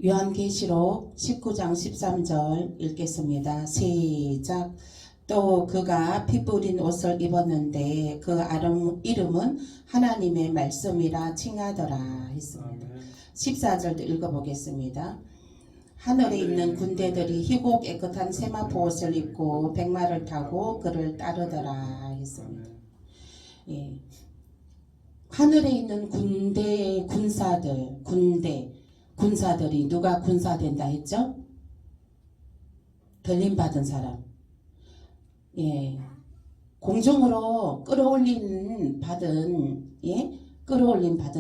요한계시록 19장 13절 읽겠습니다. 시작. 또 그가 피 뿌린 옷을 입었는데 그 이름은 하나님의 말씀이라 칭하더라 했습니다. 14절도 읽어보겠습니다. 하늘에 있는 군대들이 희고 깨끗한 세마포 옷을 입고 백마를 타고 그를 따르더라 했습니다. 예. 하늘에 있는 군사들이 누가 군사된다 했죠? 들림받은 사람. 예. 공중으로 끌어올림 받은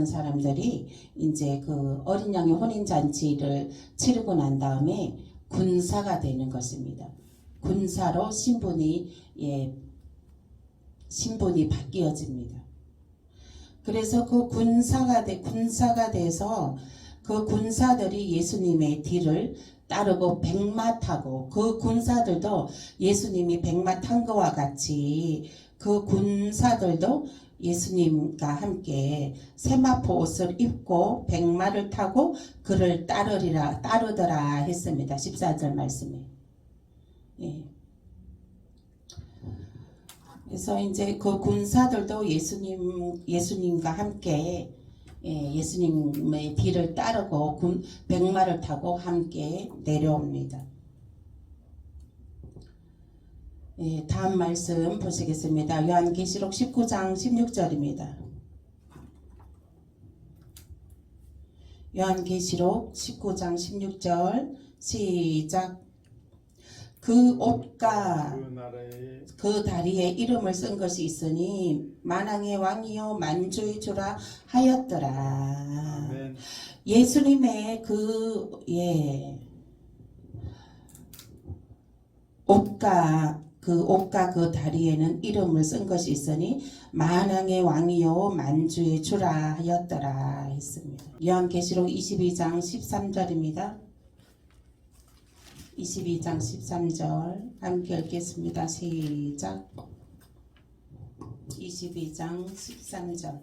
사람들이 이제 그 어린 양의 혼인잔치를 치르고 난 다음에 군사가 되는 것입니다. 군사로 신분이 바뀌어집니다. 그래서 그 군사가 돼서 그 군사들이 예수님의 뒤를 따르고 백마 타고, 그 군사들도 예수님이 백마 탄 것과 같이 그 군사들도 예수님과 함께 세마포 옷을 입고 백마를 타고 그를 따르더라 했습니다. 14절 말씀에. 예. 그래서 이제 그 군사들도 예수님과 함께 예수님의 뒤를 따르고 백마를 타고 함께 내려옵니다. 다음 말씀 보시겠습니다. 요한계시록 19장 16절입니다. 요한계시록 19장 16절 시작. 그 옷과 그 다리에 이름을 쓴 것이 있으니 만왕의 왕이요 만주의 주라 하였더라. 아멘. 예수님의 옷과 그 다리에는 이름을 쓴 것이 있으니 만왕의 왕이요 만주의 주라 하였더라 했습니다. 요한계시록 22장 13절입니다. 22장 13절 함께 읽겠습니다. 시작. 22장 13절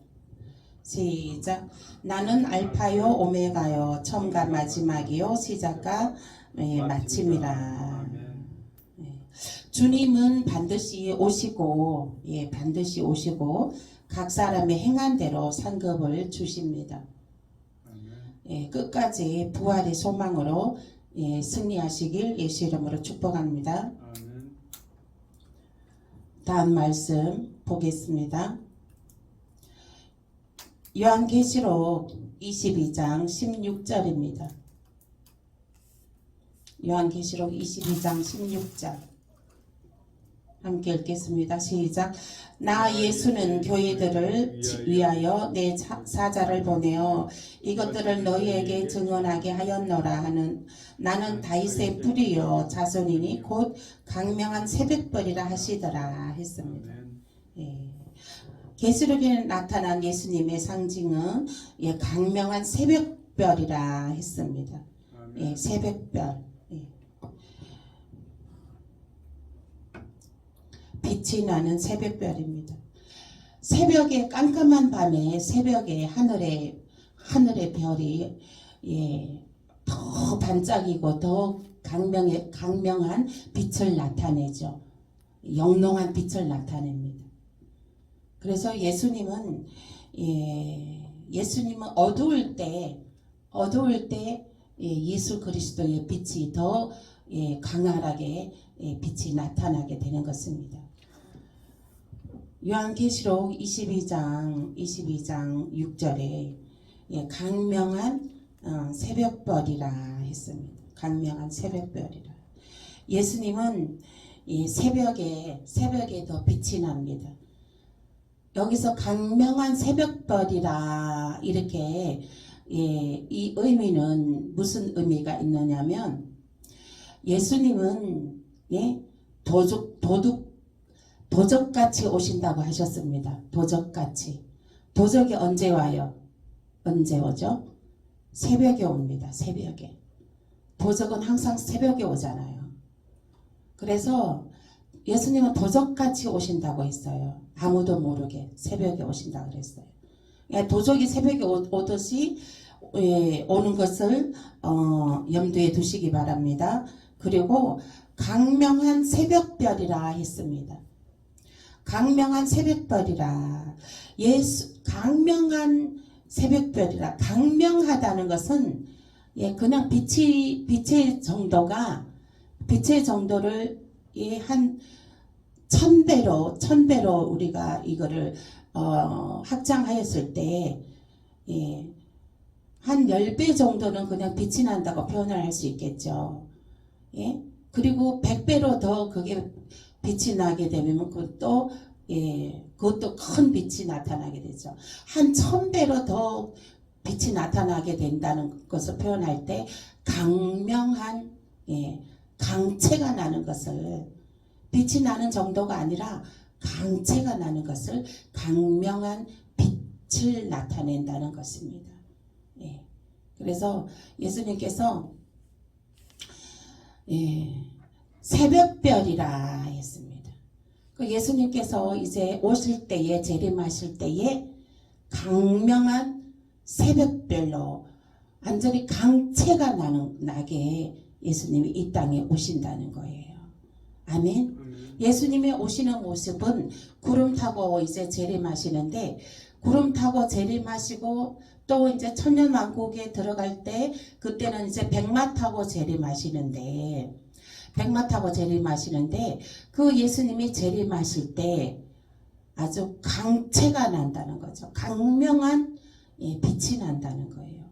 시작. 나는 알파요 오메가요 처음과 마지막이요 시작과 마침이라. 주님은 반드시 오시고 각 사람의 행한 대로 상급을 주십니다. 끝까지 부활의 소망으로 승리하시길 예수 이름으로 축복합니다. 아멘. 다음 말씀 보겠습니다. 요한계시록 22장 16절입니다. 요한계시록 22장 16절 함께 읽겠습니다. 시작. 나 예수는 교회들을 위하여 내 사자를 보내어 이것들을 너희에게 증언하게 하였노라 하는 나는 다윗의 뿌리요 자손이니 곧 강명한 새벽별이라 하시더라 했습니다. 계시록에 나타난 예수님의 상징은 강명한 새벽별이라 했습니다. 새벽별. 빛이 나는 새벽별입니다. 새벽에 깜깜한 밤에 새벽에 하늘의 별이 더 반짝이고 더 강명한 빛을 나타내죠. 영롱한 빛을 나타냅니다. 그래서 예수님은 어두울 때 예수 그리스도의 빛이 더 강렬하게 빛이 나타나게 되는 것입니다. 요한계시록 22장 6절에 강명한 새벽별이라 했습니다. 강명한 새벽별이라. 예수님은 새벽에 더 빛이 납니다. 여기서 강명한 새벽별이라 이렇게 이 의미는 무슨 의미가 있느냐면 예수님은 도적같이 오신다고 하셨습니다. 도적같이. 도적이 언제 와요? 언제 오죠? 새벽에 옵니다. 새벽에. 도적은 항상 새벽에 오잖아요. 그래서 예수님은 도적같이 오신다고 했어요. 아무도 모르게 새벽에 오신다고 그랬어요. 도적이 새벽에 오듯이 오는 것을 염두에 두시기 바랍니다. 그리고 강명한 새벽별이라 했습니다. 강명한 새벽별이라. 강명한 새벽별이라. 강명하다는 것은 그냥 빛의 정도를 한 1000배로 우리가 이거를 확장하였을 때 한 10배 정도는 그냥 빛이 난다고 표현을 할 수 있겠죠. 그리고 100배로 더 그게 빛이 나게 되면 그것도 큰 빛이 나타나게 되죠. 한 1000배로 더 빛이 나타나게 된다는 것을 표현할 때 강명한 강체가 나는 것을, 빛이 나는 정도가 아니라 강체가 나는 것을 강명한 빛을 나타낸다는 것입니다. 그래서 예수님께서 새벽별이라 했습니다. 예수님께서 이제 오실 때에, 재림하실 때에 강명한 새벽별로 완전히 강체가 나게 예수님이 이 땅에 오신다는 거예요. 아멘. 예수님의 오시는 모습은 구름 타고 이제 재림하시는데, 구름 타고 재림하시고 또 이제 천년왕국에 들어갈 때 그때는 이제 백마 타고 재림하시는데, 그 예수님이 재림하실 때 아주 강체가 난다는 거죠. 강명한 빛이 난다는 거예요.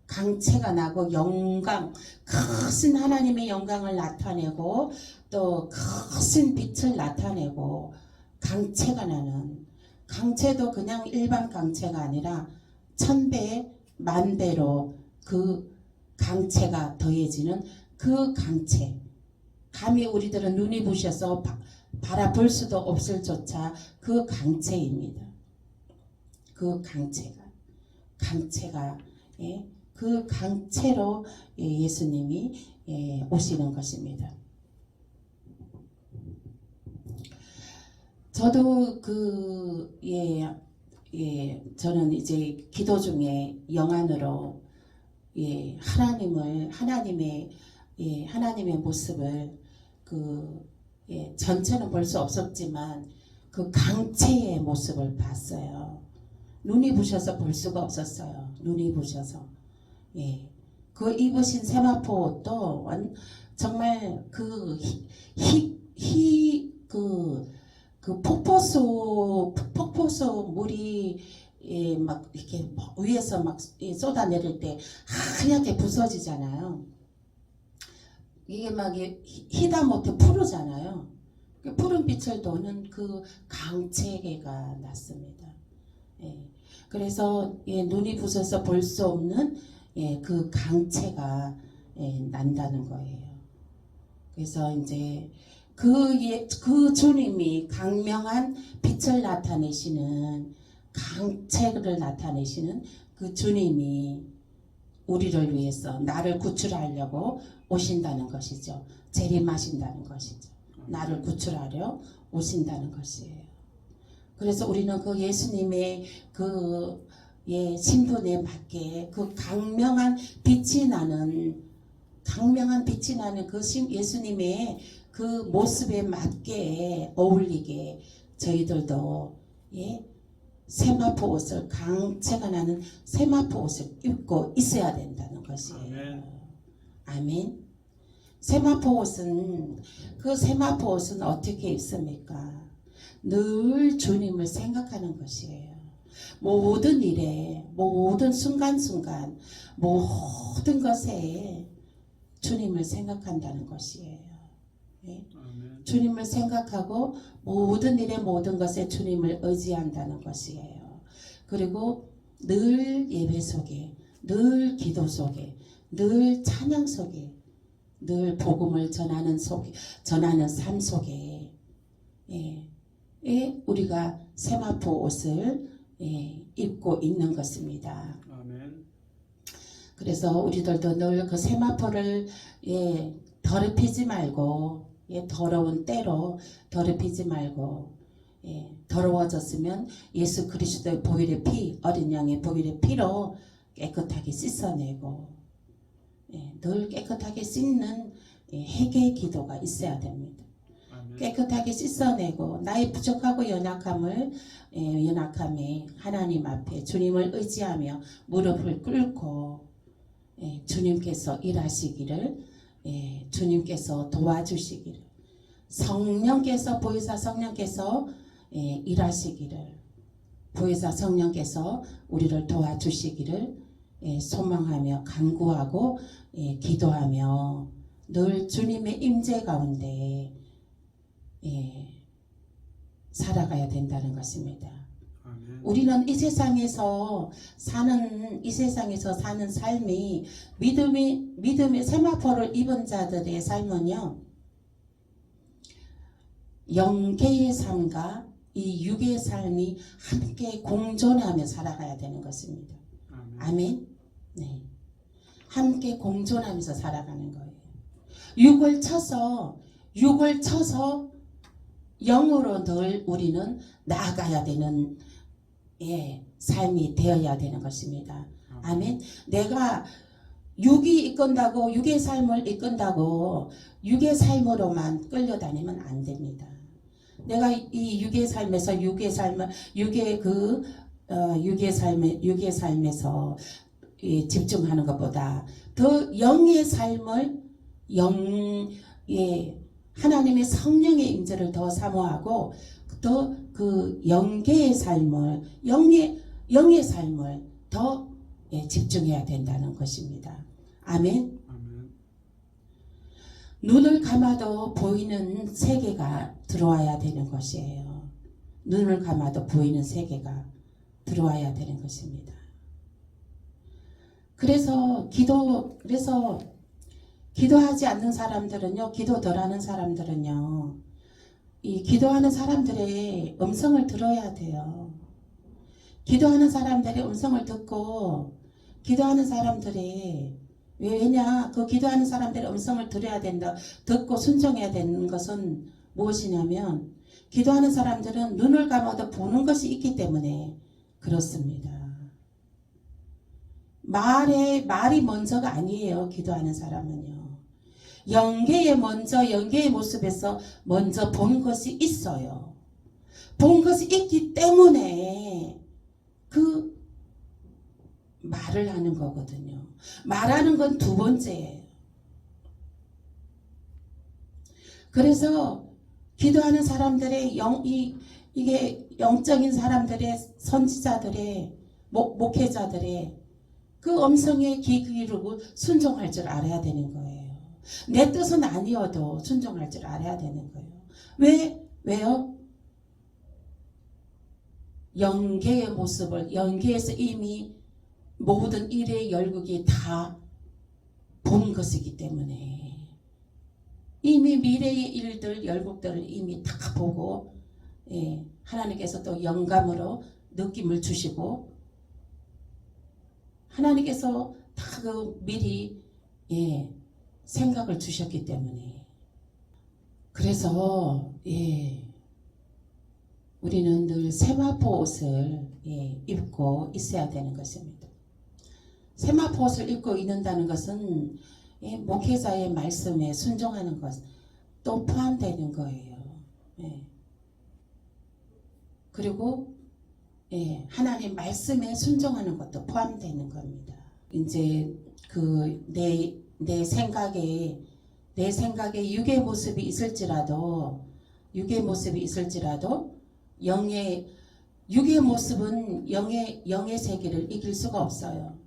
강체가 나고 영광, 큰 하나님의 영광을 나타내고 또 큰 빛을 나타내고 강체가 나는, 강체도 그냥 일반 강체가 아니라 1000배, 10,000배로 그 강체가 더해지는 그 강체. 감히 우리들은 눈이 부셔서 바라볼 수도 없을 조차 그 강체입니다. 그 강체가 그 강체로 예수님이 오시는 것입니다. 저도 저는 이제 기도 중에 영안으로 하나님의 모습을 전체는 볼 수 없었지만 그 강체의 모습을 봤어요. 눈이 부셔서 볼 수가 없었어요. 눈이 부셔서. 그 입으신 세마포 옷도 정말 그 폭포수 물이 막 이렇게 위에서 막 쏟아내릴 때 하얗게 부서지잖아요. 이게 막 히다못해 푸르잖아요. 푸른 빛을 도는 그 강체가 났습니다. 그래서 눈이 부셔서 볼 수 없는 그 강체가 난다는 거예요. 그래서 이제 그 주님이 강명한 빛을 나타내시는, 강체를 나타내시는 그 주님이 우리를 위해서 나를 구출하려고 오신다는 것이죠. 재림하신다는 것이죠. 나를 구출하려 오신다는 것이에요. 그래서 우리는 그 예수님의 신분에 맞게 그 강명한 빛이 나는 그 예수님의 그 모습에 맞게 어울리게 저희들도 세마포 옷을, 강체가 나는 세마포 옷을 입고 있어야 된다는 것이에요. 아멘. 세마포 옷은 어떻게 입습니까? 늘 주님을 생각하는 것이에요. 모든 일에, 모든 순간순간, 모든 것에 주님을 생각한다는 것이에요. 주님을 생각하고 모든 일에, 모든 것에 주님을 의지한다는 것이에요. 그리고 늘 예배 속에, 늘 기도 속에, 늘 찬양 속에, 늘 복음을 전하는 삶 속에 우리가 세마포 옷을 입고 있는 것입니다. 아멘. 그래서 우리들도 늘 그 세마포를 더럽히지 말고, 더러운 때로 더럽히지 말고, 더러워졌으면 예수 그리스도의 보혈의 피, 어린 양의 보혈의 피로 깨끗하게 씻어내고 늘 깨끗하게 씻는 회개 기도가 있어야 됩니다. 깨끗하게 씻어내고 나의 부족하고 연약함에 하나님 앞에 주님을 의지하며 무릎을 꿇고 주님께서 일하시기를 주님께서 도와주시기를 성령께서 보혜사 성령께서 일하시기를 보혜사 성령께서 우리를 도와주시기를 소망하며 간구하고 기도하며 늘 주님의 임재 가운데 살아가야 된다는 것입니다. 아멘. 우리는 이 세상에서 사는 삶이 믿음의 세마포를 입은 자들의 삶은요, 영계의 삶과 이 육의 삶이 함께 공존하며 살아가야 되는 것입니다. 아멘. 네. 함께 공존하면서 살아가는 거예요. 육을 쳐서 영으로 늘 우리는 나아가야 되는 삶이 되어야 되는 것입니다. 아멘. 내가 육이 이끈다고 육의 삶을 이끈다고 육의 삶으로만 끌려다니면 안 됩니다. 내가 이 육의 삶에서 육의 삶에서 집중하는 것보다 더 영의 삶을 하나님의 성령의 임재를 더 사모하고 더 그 영계의 삶을 영의 삶을 더 집중해야 된다는 것입니다. 아멘. 눈을 감아도 보이는 세계가 들어와야 되는 것이에요. 눈을 감아도 보이는 세계가 들어와야 되는 것입니다. 그래서 기도하지 않는 사람들은요, 기도 덜 하는 사람들은요, 이 기도하는 사람들의 음성을 들어야 돼요. 기도하는 사람들의 음성을 듣고, 기도하는 사람들이, 왜냐, 그 기도하는 사람들의 음성을 들어야 된다, 듣고 순종해야 되는 것은 무엇이냐면, 기도하는 사람들은 눈을 감아도 보는 것이 있기 때문에 그렇습니다. 말이 먼저가 아니에요. 기도하는 사람은요. 영계의 모습에서 먼저 본 것이 있어요. 본 것이 있기 때문에 그 말을 하는 거거든요. 말하는 건 두 번째예요. 그래서 기도하는 사람들의 이게 영적인 사람들의 선지자들의 목회자들의 그 음성에 귀 기울이고 순종할 줄 알아야 되는 거예요. 내 뜻은 아니어도 순종할 줄 알아야 되는 거예요. 왜요? 영계의 모습을, 영계에서 이미 모든 일의 열국이 다 본 것이기 때문에 이미 미래의 일들, 열국들을 이미 다 보고 하나님께서 또 영감으로 느낌을 주시고 하나님께서 다 그 미리 생각을 주셨기 때문에 그래서 우리는 늘 세마포 옷을 입고 있어야 되는 것입니다. 세마포 옷을 입고 있는다는 것은 목회자의 말씀에 순종하는 것도 포함되는 거예요. 그리고 하나님 말씀에 순종하는 것도 포함되는 겁니다. 이제 내 생각에 육의 모습이 있을지라도 육의 모습은 영의 세계를 이길 수가 없어요.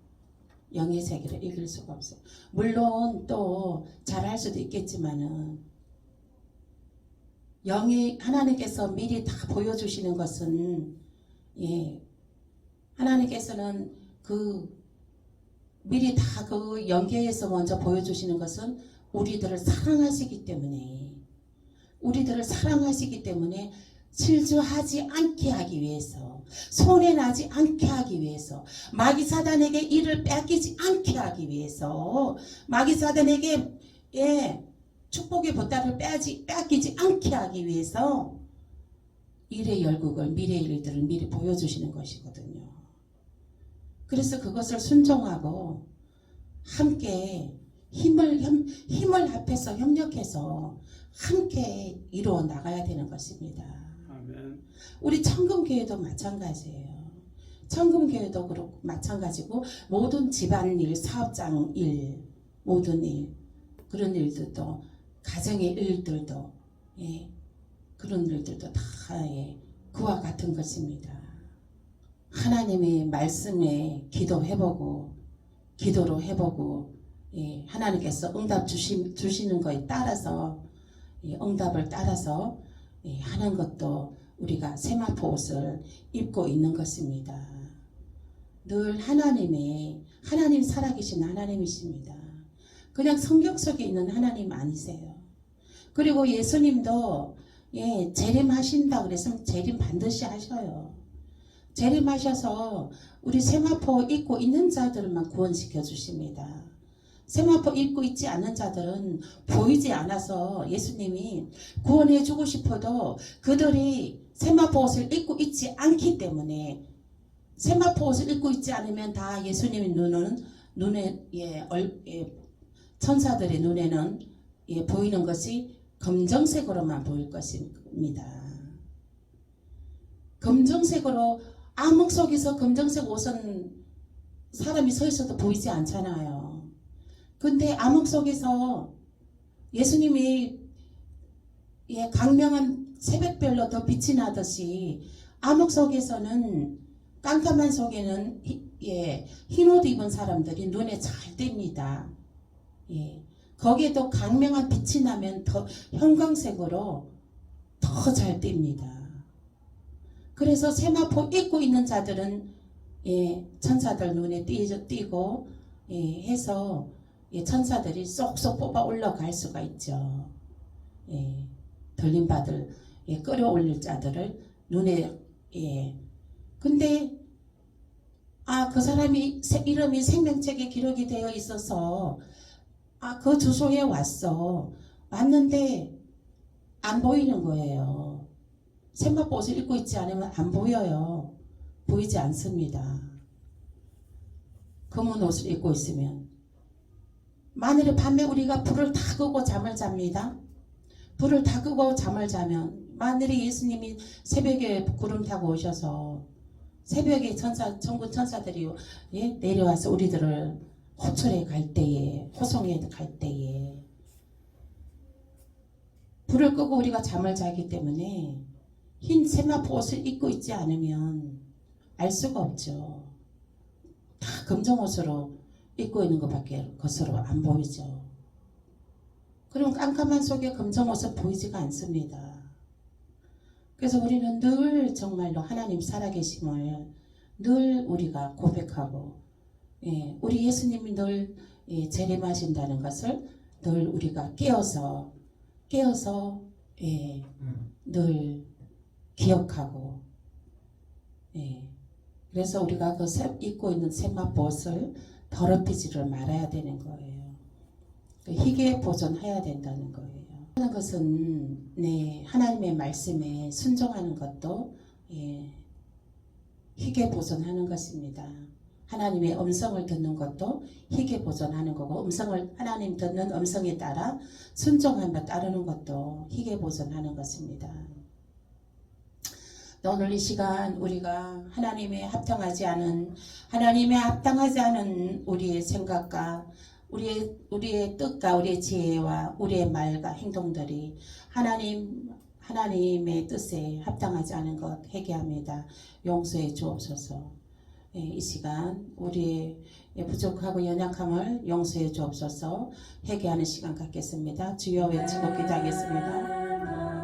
영의 세계를 이길 수가 없어요. 물론 또 잘할 수도 있겠지만은 하나님께서 미리 다 보여주시는 것은 하나님께서는 미리 다 그 영계에서 먼저 보여주시는 것은 우리들을 사랑하시기 때문에 실수하지 않게 하기 위해서, 손해나지 않게 하기 위해서, 마귀 사단에게 일을 뺏기지 않게 하기 위해서, 마귀 사단에게 축복의 보따리를 뺏기지 않게 하기 위해서 일의 열국을, 미래의 일들을 미리 보여주시는 것이거든요. 그래서 그것을 순종하고 함께 힘을 합해서 협력해서 함께 이루어 나가야 되는 것입니다. 아멘. 우리 청금교회도 마찬가지예요. 청금교회도 그렇고 마찬가지고 모든 집안일, 사업장 일, 모든 일 그런 일들도 가정의 일들도 그런 일들도 다 그와 같은 것입니다. 하나님의 말씀에 기도해보고 기도로 해보고 하나님께서 응답 주시는 거에 따라서 응답을 따라서 하는 것도 우리가 세마포 옷을 입고 있는 것입니다. 늘 하나님 살아계신 하나님이십니다. 그냥 성경 속에 있는 하나님 아니세요. 그리고 예수님도 재림하신다 그래서 재림 반드시 하셔요. 재림하셔서 우리 세마포 입고 있는 자들만 구원시켜 주십니다. 세마포 입고 있지 않는 자들은 보이지 않아서 예수님이 구원해 주고 싶어도 그들이 세마포 옷을 입고 있지 않기 때문에 세마포 옷을 입고 있지 않으면 다 예수님의 눈에 천사들의 눈에는 보이는 것이 검정색으로만 보일 것입니다. 검정색으로 암흑 속에서 검정색 옷은 사람이 서 있어도 보이지 않잖아요. 근데 암흑 속에서 예수님이 강명한 새벽별로 더 빛이 나듯이 암흑 속에서는 깜깜한 속에는 흰 옷 입은 사람들이 눈에 잘 띕니다. 거기에도 강명한 빛이 나면 더 형광색으로 더 잘 띕니다. 그래서 세마포 입고 있는 자들은 천사들 눈에 띄고 해서 천사들이 쏙쏙 뽑아 올라갈 수가 있죠. 들림받을 끌어올릴 자들을 눈에 근데 그 사람이 이름이 생명책에 기록이 되어 있어서 그 주소에 왔는데 안 보이는 거예요. 세마포 옷을 입고 있지 않으면 안 보여요. 보이지 않습니다. 검은 옷을 입고 있으면 만일에 밤에 우리가 불을 다 끄고 잠을 잡니다. 불을 다 끄고 잠을 자면 만일에 예수님이 새벽에 구름 타고 오셔서 새벽에 천군 천사들이 내려와서 우리들을 호철에 갈 때에 호송에 갈 때에 불을 끄고 우리가 잠을 자기 때문에 흰 세마포 옷을 입고 있지 않으면 알 수가 없죠. 다 검정 옷으로 입고 있는 것으로 안 보이죠. 그럼 깜깜한 속에 검정 옷은 보이지가 않습니다. 그래서 우리는 늘 정말로 하나님 살아계심을 늘 우리가 고백하고 우리 예수님이 늘 재림하신다는 것을 늘 우리가 깨어서 늘 기억하고 그래서 우리가 그 입고 있는 세마포 옷을 더럽히지를 말아야 되는 거예요. 희게 보존해야 된다는 거예요. 하는 것은 하나님의 말씀에 순종하는 것도 희게 보존하는 것입니다. 하나님의 음성을 듣는 것도 희게 보존하는 거고 하나님 듣는 음성에 따라 순종하며 따르는 것도 희게 보존하는 것입니다. 오늘 이 시간 우리가 하나님에 합당하지 않은 우리의 생각과 우리의 뜻과 우리의 지혜와 우리의 말과 행동들이 하나님의 뜻에 합당하지 않은 것 회개합니다. 용서해 주옵소서. 이 시간 우리의 부족하고 연약함을 용서해 주옵소서. 회개하는 시간 갖겠습니다. 주여 외치고 기도하겠습니다.